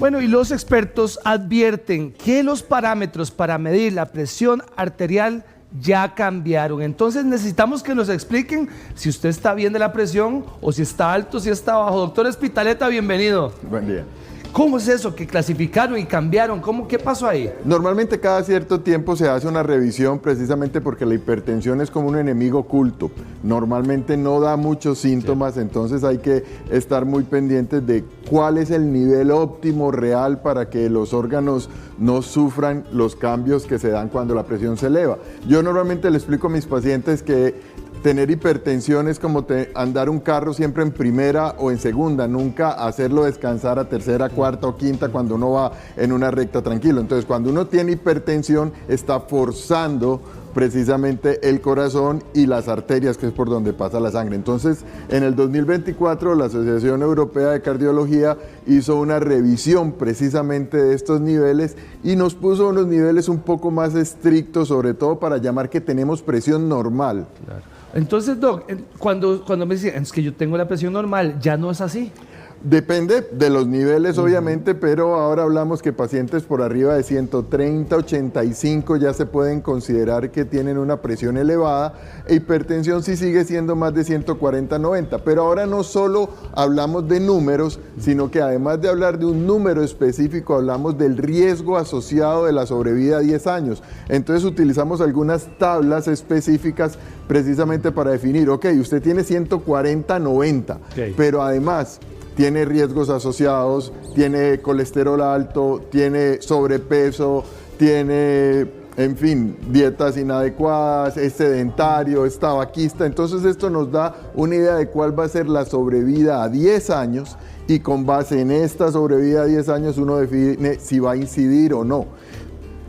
Bueno, y los expertos advierten que los parámetros para medir la presión arterial ya cambiaron. Entonces necesitamos que nos expliquen si usted está bien de la presión o si está alto, si está bajo. Doctor Espitaleta, bienvenido. Buen día. ¿Cómo es eso que clasificaron y cambiaron? ¿Qué pasó ahí? Normalmente cada cierto tiempo se hace una revisión precisamente porque la hipertensión es como un enemigo oculto. Normalmente no da muchos síntomas, entonces hay que estar muy pendientes de cuál es el nivel óptimo real para que los órganos no sufran los cambios que se dan cuando la presión se eleva. Yo normalmente le explico a mis pacientes que tener hipertensión es como andar un carro siempre en primera o en segunda, nunca hacerlo descansar a tercera, cuarta o quinta cuando uno va en una recta tranquilo. Entonces, cuando uno tiene hipertensión, está forzando precisamente el corazón y las arterias, que es por donde pasa la sangre. Entonces, en el 2024, la Asociación Europea de Cardiología hizo una revisión precisamente de estos niveles y nos puso unos niveles un poco más estrictos, sobre todo para llamar que tenemos presión normal. Claro. Entonces, Doc, cuando me dicen, es que yo tengo la presión normal, ¿ya no es así? Depende de los niveles, obviamente, pero ahora hablamos que pacientes por arriba de 130, 85 ya se pueden considerar que tienen una presión elevada, e hipertensión sí sigue siendo más de 140, 90, pero ahora no solo hablamos de números, sino que además de hablar de un número específico, hablamos del riesgo asociado de la sobrevida a 10 años. Entonces utilizamos algunas tablas específicas precisamente para definir, ok, usted tiene 140, 90, okay, pero además tiene riesgos asociados, tiene colesterol alto, tiene sobrepeso, tiene, en fin, dietas inadecuadas, es sedentario, es tabaquista. Entonces esto nos da una idea de cuál va a ser la sobrevida a 10 años y con base en esta sobrevida a 10 años uno define si va a incidir o no.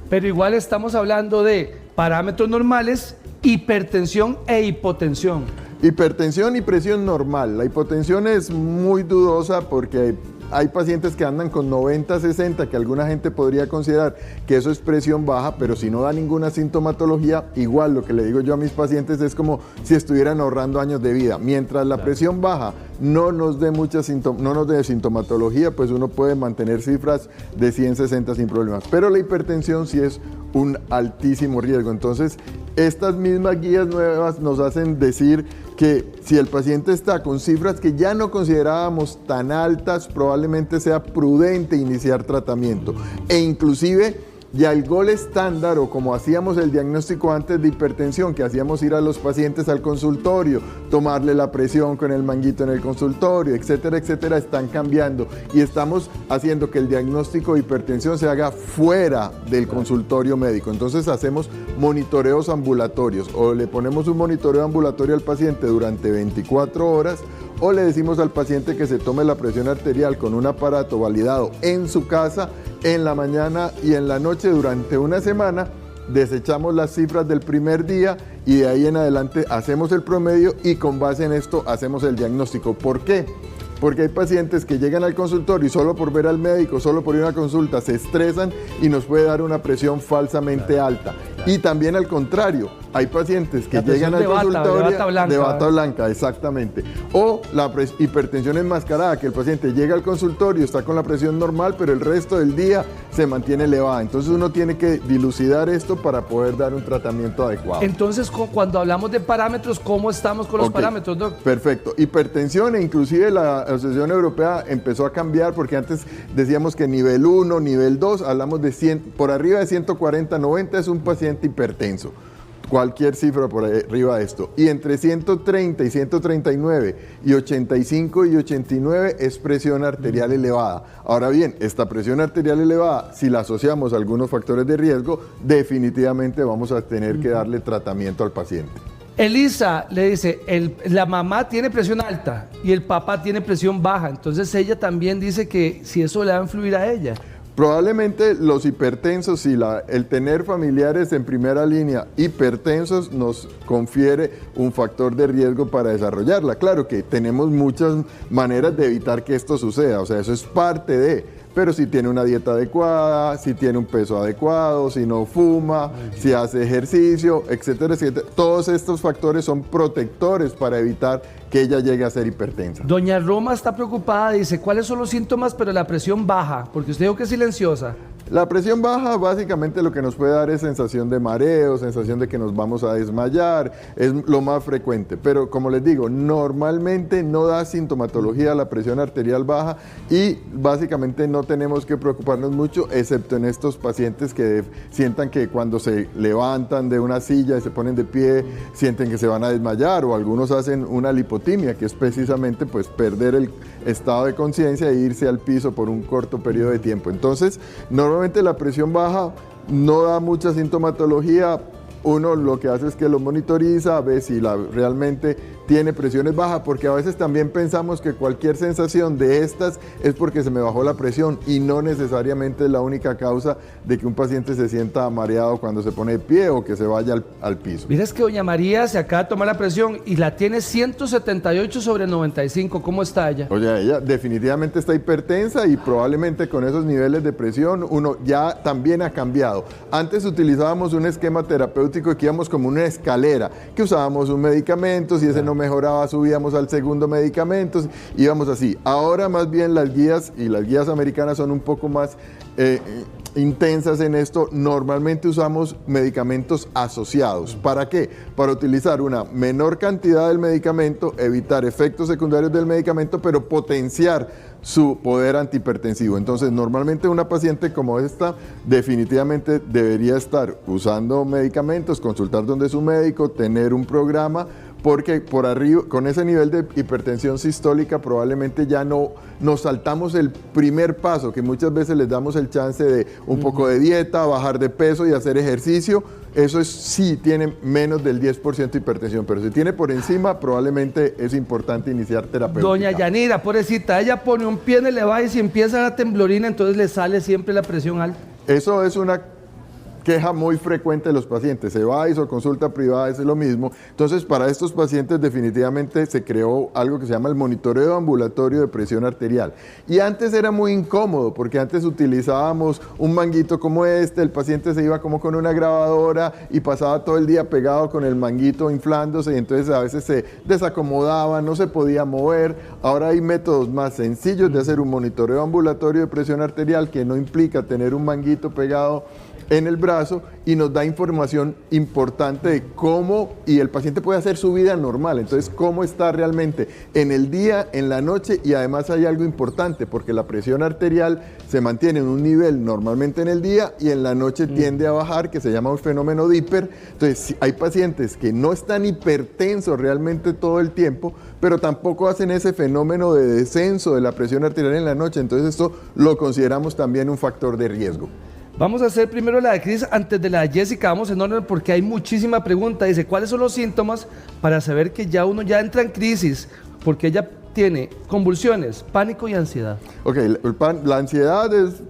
Pero igual estamos hablando de parámetros normales, hipertensión e hipotensión. Hipertensión y presión normal. La hipotensión es muy dudosa porque hay pacientes que andan con 90, 60, que alguna gente podría considerar que eso es presión baja, pero si no da ninguna sintomatología, igual lo que le digo yo a mis pacientes es como si estuvieran ahorrando años de vida. Mientras la presión baja no nos dé sintomatología, pues uno puede mantener cifras de 100, 60 sin problemas. Pero la hipertensión sí es un altísimo riesgo. Entonces, estas mismas guías nuevas nos hacen decir que si el paciente está con cifras que ya no considerábamos tan altas, probablemente sea prudente iniciar tratamiento. E inclusive ya el gol estándar, o como hacíamos el diagnóstico antes de hipertensión, que hacíamos ir a los pacientes al consultorio, tomarle la presión con el manguito en el consultorio, etcétera, etcétera, están cambiando y estamos haciendo que el diagnóstico de hipertensión se haga fuera del consultorio médico. Entonces hacemos monitoreos ambulatorios, o le ponemos un monitoreo ambulatorio al paciente durante 24 horas, o le decimos al paciente que se tome la presión arterial con un aparato validado en su casa en la mañana y en la noche durante una semana. Desechamos las cifras del primer día y de ahí en adelante hacemos el promedio y con base en esto hacemos el diagnóstico. ¿Por qué? Porque hay pacientes que llegan al consultorio y solo por ver al médico, solo por ir a una consulta, se estresan y nos puede dar una presión falsamente alta. Y también al contrario, hay pacientes que llegan al consultorio de bata blanca, exactamente. O la hipertensión enmascarada, que el paciente llega al consultorio, está con la presión normal, pero el resto del día se mantiene elevada. Entonces uno tiene que dilucidar esto para poder dar un tratamiento adecuado. Entonces, cuando hablamos de parámetros, ¿cómo estamos con los parámetros, Doc? Perfecto. Hipertensión, e inclusive la Asociación Europea empezó a cambiar, porque antes decíamos que nivel 1, nivel 2, hablamos de 100, por arriba de 140, 90 es un paciente hipertenso. Cualquier cifra por arriba de esto. Y entre 130 y 139 y 85 y 89 es presión arterial elevada. Ahora bien, esta presión arterial elevada, si la asociamos a algunos factores de riesgo, definitivamente vamos a tener que darle tratamiento al paciente. Elisa le dice, la mamá tiene presión alta y el papá tiene presión baja. Entonces ella también dice que si eso le va a influir a ella. Probablemente los hipertensos y el tener familiares en primera línea hipertensos nos confiere un factor de riesgo para desarrollarla. Claro que tenemos muchas maneras de evitar que esto suceda, o sea, eso es parte de, pero si tiene una dieta adecuada, si tiene un peso adecuado, si no fuma, si hace ejercicio, etcétera, etcétera. Todos estos factores son protectores para evitar que ella llegue a ser hipertensa. Doña Roma está preocupada, dice, ¿cuáles son los síntomas? Pero la presión baja, porque usted dijo que es silenciosa. La presión baja básicamente lo que nos puede dar es sensación de mareo, sensación de que nos vamos a desmayar, es lo más frecuente. Pero como les digo, normalmente no da sintomatología la presión arterial baja y básicamente no tenemos que preocuparnos mucho, excepto en estos pacientes que sientan que cuando se levantan de una silla y se ponen de pie, sienten que se van a desmayar, o algunos hacen una lipotimia, que es precisamente pues perder el estado de conciencia e irse al piso por un corto periodo de tiempo. Entonces, normalmente la presión baja no da mucha sintomatología. Uno lo que hace es que lo monitoriza, ve si realmente tiene presiones bajas, porque a veces también pensamos que cualquier sensación de estas es porque se me bajó la presión, y no necesariamente es la única causa de que un paciente se sienta mareado cuando se pone de pie o que se vaya al piso. Mira, es que doña María se acaba de tomar la presión y la tiene 178/95. ¿Cómo está ella? Oye, ella definitivamente está hipertensa, y probablemente con esos niveles de presión uno ya también ha cambiado. Antes utilizábamos un esquema terapéutico que íbamos como una escalera, que usábamos un medicamento, si ese no mejoraba subíamos al segundo medicamento, íbamos así. Ahora más bien las guías, y las guías americanas son un poco más intensas en esto. Normalmente usamos medicamentos asociados. ¿Para qué? Para utilizar una menor cantidad del medicamento, evitar efectos secundarios del medicamento, pero potenciar su poder antihipertensivo. Entonces, normalmente una paciente como esta definitivamente debería estar usando medicamentos, consultar donde su médico, tener un programa, porque por arriba, con ese nivel de hipertensión sistólica, probablemente ya no nos saltamos el primer paso, que muchas veces les damos el chance de un poco de dieta, bajar de peso y hacer ejercicio. Eso es si tiene menos del 10% de hipertensión, pero si tiene por encima, probablemente es importante iniciar terapia. Doña Yanira, pobrecita, ella pone un pie en el elevado y si empieza la temblorina, entonces le sale siempre la presión alta. Eso es una queja muy frecuente de los pacientes. Se va, hizo consulta privada, es lo mismo. Entonces, para estos pacientes definitivamente se creó algo que se llama el monitoreo ambulatorio de presión arterial. Y antes era muy incómodo, porque antes utilizábamos un manguito como este, el paciente se iba como con una grabadora y pasaba todo el día pegado con el manguito inflándose, y entonces a veces se desacomodaba, no se podía mover. Ahora hay métodos más sencillos de hacer un monitoreo ambulatorio de presión arterial, que no implica tener un manguito pegado en el brazo, y nos da información importante de cómo, y el paciente puede hacer su vida normal. Entonces, cómo está realmente en el día, en la noche, y además hay algo importante, porque la presión arterial se mantiene en un nivel normalmente en el día y en la noche tiende a bajar, que se llama un fenómeno de hiper. Entonces, hay pacientes que no están hipertensos realmente todo el tiempo, pero tampoco hacen ese fenómeno de descenso de la presión arterial en la noche. Entonces, esto lo consideramos también un factor de riesgo. Vamos a hacer primero la de Cris antes de la de Jessica. Vamos en orden porque hay muchísima pregunta. Dice, ¿cuáles son los síntomas para saber que ya uno ya entra en crisis? Porque ella tiene convulsiones, pánico y ansiedad. Ok, la ansiedad es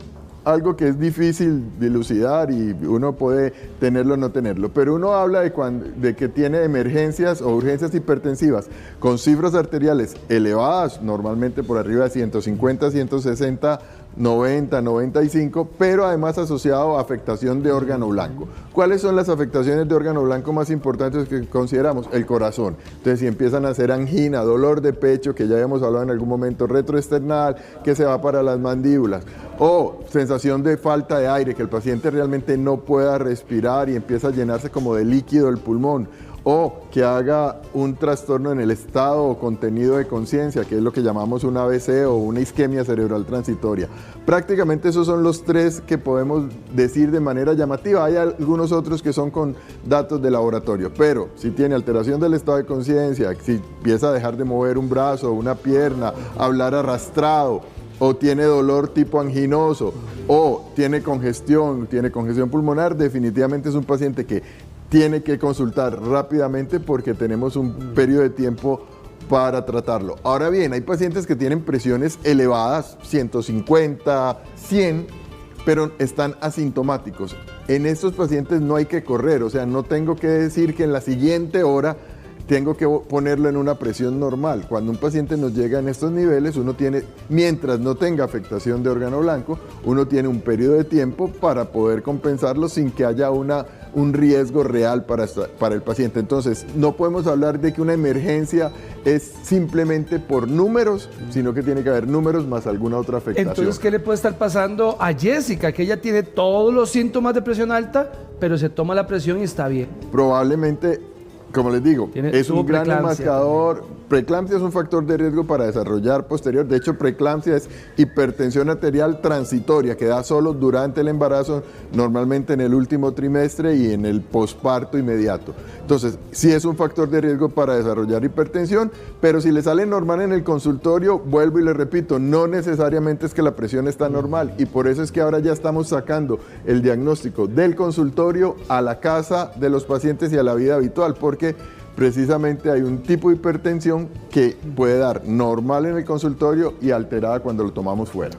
algo que es difícil dilucidar y uno puede tenerlo o no tenerlo, pero uno habla de que tiene emergencias o urgencias hipertensivas con cifras arteriales elevadas, normalmente por arriba de 150, 160, 90, 95, pero además asociado a afectación de órgano blanco. ¿Cuáles son las afectaciones de órgano blanco más importantes que consideramos? El corazón. Entonces, si empiezan a hacer angina, dolor de pecho, que ya habíamos hablado en algún momento, retroesternal, que se va para las mandíbulas, o sensación de falta de aire, que el paciente realmente no pueda respirar y empieza a llenarse como de líquido el pulmón, o que haga un trastorno en el estado o contenido de conciencia, que es lo que llamamos un ABC o una isquemia cerebral transitoria. Prácticamente esos son los tres que podemos decir de manera llamativa. Hay algunos otros que son con datos de laboratorio, pero si tiene alteración del estado de conciencia, si empieza a dejar de mover un brazo o una pierna, hablar arrastrado, o tiene dolor tipo anginoso, o tiene congestión pulmonar, definitivamente es un paciente que tiene que consultar rápidamente, porque tenemos un periodo de tiempo para tratarlo. Ahora bien, hay pacientes que tienen presiones elevadas, 150, 100, pero están asintomáticos. En estos pacientes no hay que correr, o sea, no tengo que decir que en la siguiente hora tengo que ponerlo en una presión normal. Cuando un paciente nos llega en estos niveles, uno tiene, mientras no tenga afectación de órgano blanco, uno tiene un periodo de tiempo para poder compensarlo sin que haya un riesgo real para el paciente. Entonces, no podemos hablar de que una emergencia es simplemente por números, sino que tiene que haber números más alguna otra afectación. Entonces, ¿qué le puede estar pasando a Jessica? Que ella tiene todos los síntomas de presión alta, pero se toma la presión y está bien. Probablemente, como les digo, es un gran enmascarador. Preeclampsia es un factor de riesgo para desarrollar posterior. De hecho, preeclampsia es hipertensión arterial transitoria, que da solo durante el embarazo, normalmente en el último trimestre y en el posparto inmediato. Entonces, sí es un factor de riesgo para desarrollar hipertensión, pero si le sale normal en el consultorio, vuelvo y le repito, no necesariamente es que la presión está normal, y por eso es que ahora ya estamos sacando el diagnóstico del consultorio a la casa de los pacientes y a la vida habitual, porque precisamente hay un tipo de hipertensión que puede dar normal en el consultorio y alterada cuando lo tomamos fuera.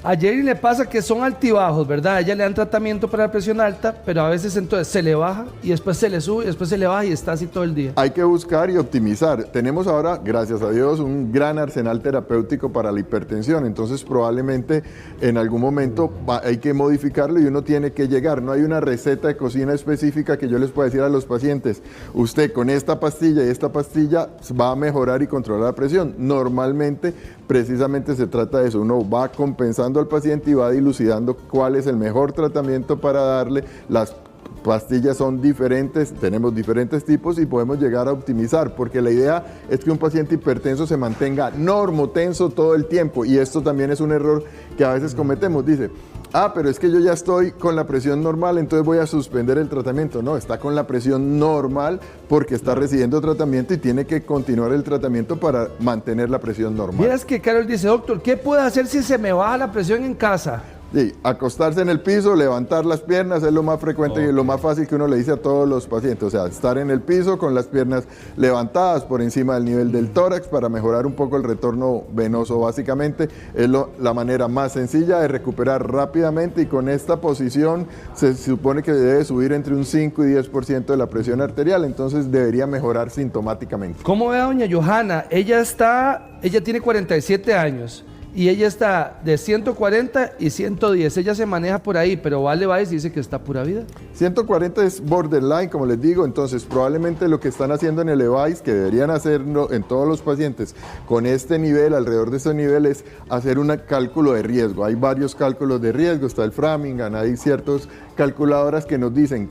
A Jerry le pasa que son altibajos, ¿verdad? A ella le dan tratamiento para la presión alta, pero a veces entonces se le baja y después se le sube y después se le baja y está así todo el día. Hay que buscar y optimizar. Tenemos ahora, gracias a Dios, un gran arsenal terapéutico para la hipertensión, entonces probablemente en algún momento hay que modificarlo y uno tiene que llegar. No hay una receta de cocina específica que yo les pueda decir a los pacientes, usted con esta pastilla y esta pastilla va a mejorar y controlar la presión. Normalmente, precisamente se trata de eso, uno va compensando al paciente y va dilucidando cuál es el mejor tratamiento para darle. Las pastillas son diferentes, tenemos diferentes tipos y podemos llegar a optimizar, porque la idea es que un paciente hipertenso se mantenga normotenso todo el tiempo, y esto también es un error que a veces cometemos. Dice, pero es que yo ya estoy con la presión normal, entonces voy a suspender el tratamiento. No, está con la presión normal porque está recibiendo tratamiento y tiene que continuar el tratamiento para mantener la presión normal. Miras que Carol dice, doctor, ¿qué puedo hacer si se me baja la presión en casa? Sí, acostarse en el piso, levantar las piernas es lo más frecuente y lo más fácil que uno le dice a todos los pacientes. O sea, estar en el piso con las piernas levantadas por encima del nivel del tórax para mejorar un poco el retorno venoso. Básicamente es la manera más sencilla de recuperar rápidamente, y con esta posición se supone que debe subir entre un 5 y 10% de la presión arterial, entonces debería mejorar sintomáticamente. ¿Cómo ve a doña Johanna? Ella tiene 47 años. Y ella está de 140 y 110. Ella se maneja por ahí, pero Vale Valls dice que está pura vida. 140 es borderline, como les digo. Entonces, probablemente lo que están haciendo en el EVAIS, que deberían hacerlo en todos los pacientes con este nivel, alrededor de este nivel, es hacer un cálculo de riesgo. Hay varios cálculos de riesgo, está el Framingham, hay ciertas calculadoras que nos dicen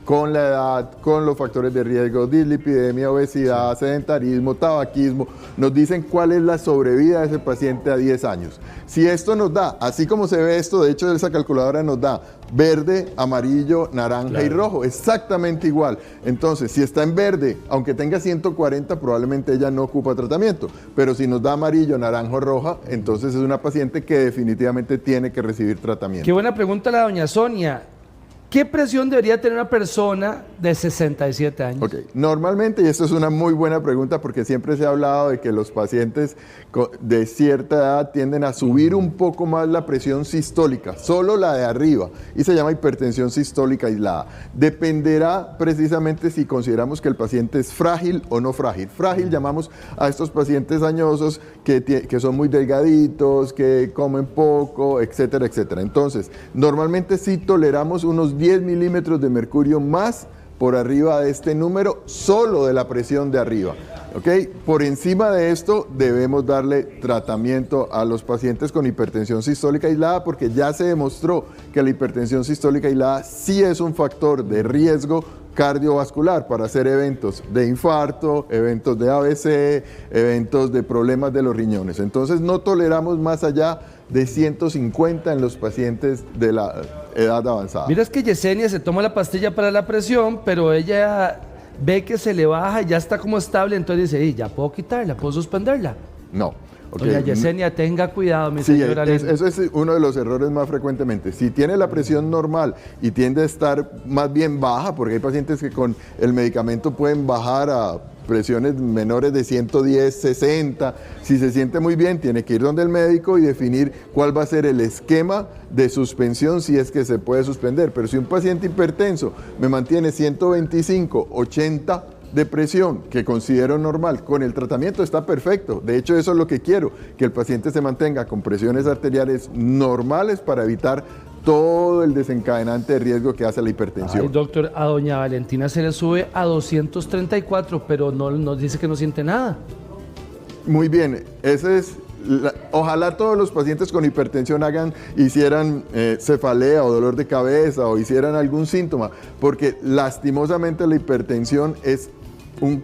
con la edad, con los factores de riesgo, dislipidemia, obesidad, sedentarismo, tabaquismo, nos dicen cuál es la sobrevida de ese paciente a 10 años. Si esto nos da, así como se ve esto, de hecho esa calculadora nos da verde, amarillo, naranja y rojo, exactamente igual. Entonces, si está en verde, aunque tenga 140, probablemente ella no ocupa tratamiento, pero si nos da amarillo, naranja o roja, entonces es una paciente que definitivamente tiene que recibir tratamiento. Qué buena pregunta la doña Sonia. ¿Qué presión debería tener una persona de 67 años? Ok, normalmente, y esto es una muy buena pregunta porque siempre se ha hablado de que los pacientes de cierta edad tienden a subir un poco más la presión sistólica, solo la de arriba, y se llama hipertensión sistólica aislada. Dependerá precisamente si consideramos que el paciente es frágil o no frágil. Frágil llamamos a estos pacientes añosos que son muy delgaditos, que comen poco, etcétera, etcétera. Entonces, normalmente sí toleramos unos 10 milímetros de mercurio más por arriba de este número, solo de la presión de arriba. ¿Okay? Por encima de esto debemos darle tratamiento a los pacientes con hipertensión sistólica aislada, porque ya se demostró que la hipertensión sistólica aislada sí es un factor de riesgo cardiovascular para hacer eventos de infarto, eventos de ABC, eventos de problemas de los riñones. Entonces no toleramos más allá de 150 en los pacientes de la edad avanzada. Mira, es que Yesenia se toma la pastilla para la presión, pero ella ve que se le baja y ya está como estable, entonces dice, ya puedo quitarla, puedo suspenderla. No. Okay. Doña Yesenia, tenga cuidado, mi señora. Eso es uno de los errores más frecuentemente. Si tiene la presión normal y tiende a estar más bien baja, porque hay pacientes que con el medicamento pueden bajar a presiones menores de 110, 60. Si se siente muy bien, tiene que ir donde el médico y definir cuál va a ser el esquema de suspensión, si es que se puede suspender. Pero si un paciente hipertenso me mantiene 125, 80, de presión que considero normal, con el tratamiento está perfecto. De hecho, eso es lo que quiero, que el paciente se mantenga con presiones arteriales normales para evitar todo el desencadenante de riesgo que hace la hipertensión. Ay, doctor, a doña Valentina se le sube a 234, pero no nos dice que no siente nada. Muy bien, ese es... Ojalá todos los pacientes con hipertensión hicieran cefalea o dolor de cabeza o hicieran algún síntoma, porque lastimosamente la hipertensión es un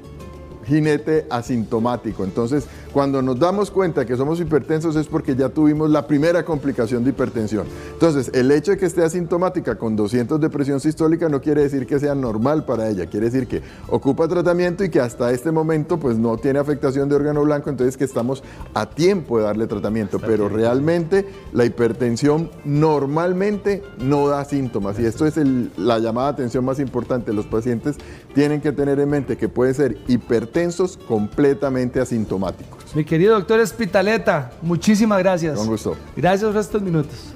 jinete asintomático. Entonces, cuando nos damos cuenta que somos hipertensos es porque ya tuvimos la primera complicación de hipertensión. Entonces, el hecho de que esté asintomática con 200 de presión sistólica no quiere decir que sea normal para ella, quiere decir que ocupa tratamiento y que hasta este momento pues no tiene afectación de órgano blanco, entonces que estamos a tiempo de darle tratamiento, pero realmente la hipertensión normalmente no da síntomas y esto es la llamada atención más importante. Los pacientes tienen que tener en mente que pueden ser hipertensos completamente asintomáticos. Mi querido doctor Espitaleta, muchísimas gracias. Con gusto. Gracias por estos minutos.